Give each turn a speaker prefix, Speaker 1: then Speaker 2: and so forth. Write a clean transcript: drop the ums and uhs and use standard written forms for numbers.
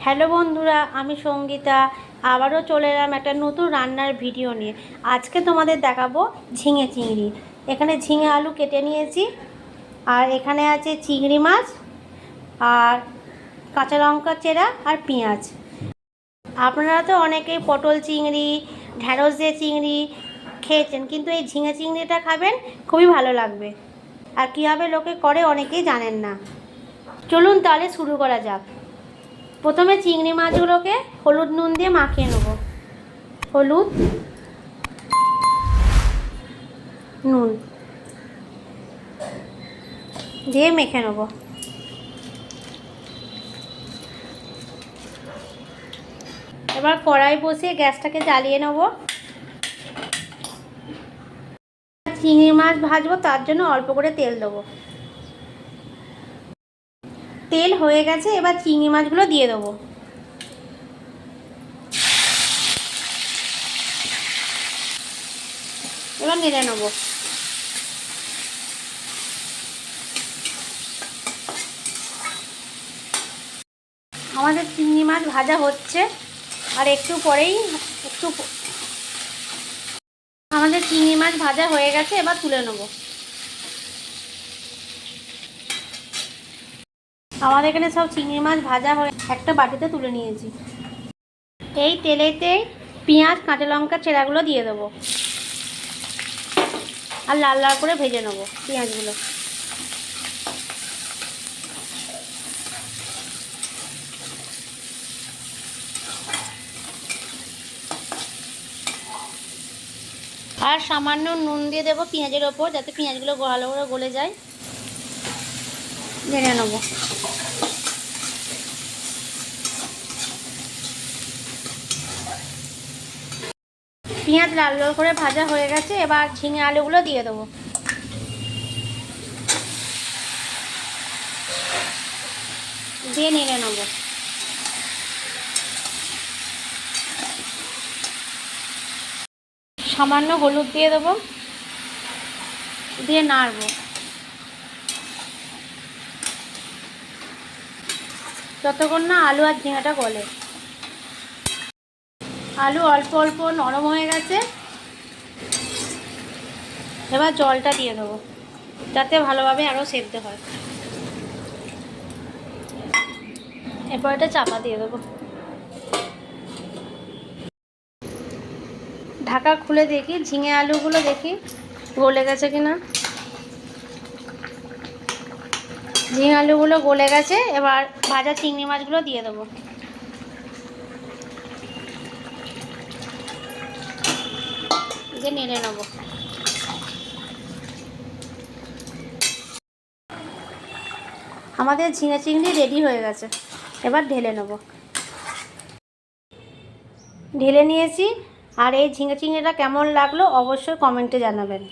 Speaker 1: Hello বন্ধুরা, আমি সঙ্গীতা আবারও চলে এলাম একটা নতুন রান্নার ভিডিও নিয়ে। আজকে তোমাদের দেখাবো ঝিঙে চিংড়ি। এখানে ঝিঙে আলু কেটে নিয়েছি, আর এখানে আছে চিংড়ি মাছ আর কাঁচা লঙ্কা চেরা আর পেঁয়াজ। আপনারা তো অনেকেই পটল চিংড়ি, ঢ্যাঁড়স দিয়ে চিংড়ি খেয়েছেন, কিন্তু এই ঝিঙে চিংড়িটা খাবেন, খুবই ভালো লাগবে। আর কীভাবে লোকে করে অনেকেই জানেন না। চলুন তাহলে শুরু করা যাক। প্রথমে চিংড়ি মাছগুলোকে হলুদ নুন দিয়ে মাখিয়ে নেব। হলুদ, নুন দিয়ে মেখে নেব। এবার কড়াই বসিয়ে গ্যাসটাকে জ্বালিয়ে নেব। চিংড়ি মাছ ভাজবো, তার জন্য অল্প করে তেল দেবো। তেল হয়ে গেছে, এবার চিংড়ি মাছগুলো দিয়ে দেবো। এবার নেড়ে নেব। আমাদের চিংড়ি মাছ ভাজা হচ্ছে, আর একটু পরেই আমাদের চিংড়ি মাছ ভাজা হয়ে গেছে। এবার তুলে নেব। আমাদের এখানে সব চিংড়ি মাছ ভাজা হয়ে একটা বাটিতে তুলে নিয়েছি। এই তেলেতে পেঁয়াজ কাঁচা লঙ্কা চেরাগুলো দিয়ে দেবো, আর লাল লাল করে ভেজে নেবো পেঁয়াজগুলো। আর সামান্য নুন দিয়ে দেবো পেঁয়াজের ওপর, যাতে পেঁয়াজগুলো ভালো করে গলে যায়। ভেজে নেবো। পেঁয়াজ লাল লাল করে ভাজা হয়ে গেছে, এবার ঝিঙে আলুগুলো দিয়ে দেবো। দিয়ে নেড়ে নেবো। সামান্য হলুদ দিয়ে দেবো, দিয়ে নাড়বো যতক্ষণ না আলু আর ঝিঙেটা গলে। আলু অল্প অল্প নরম হয়ে গেছে, এবার জলটা দিয়ে দেবো, যাতে ভালোভাবে আরও সেদ্ধ হয়। এরপর এটা চাপা দিয়ে দেবো। ঢাকা খুলে দেখি ঝিঙে আলুগুলো, দেখি গলে গেছে কিনা। ঝিঙে আলুগুলো গলে গেছে, এবার ভাজা চিংড়ি মাছগুলো দিয়ে দেবো। দিয়ে নেড়ে নেবো। আমাদের ঝিঙে চিংড়ি রেডি হয়ে গেছে, এবার ঢেলে নেব। ঢেলে নিয়েছি। আর এই ঝিঙে চিংড়িটা কেমন লাগলো অবশ্যই কমেন্টে জানাবেন।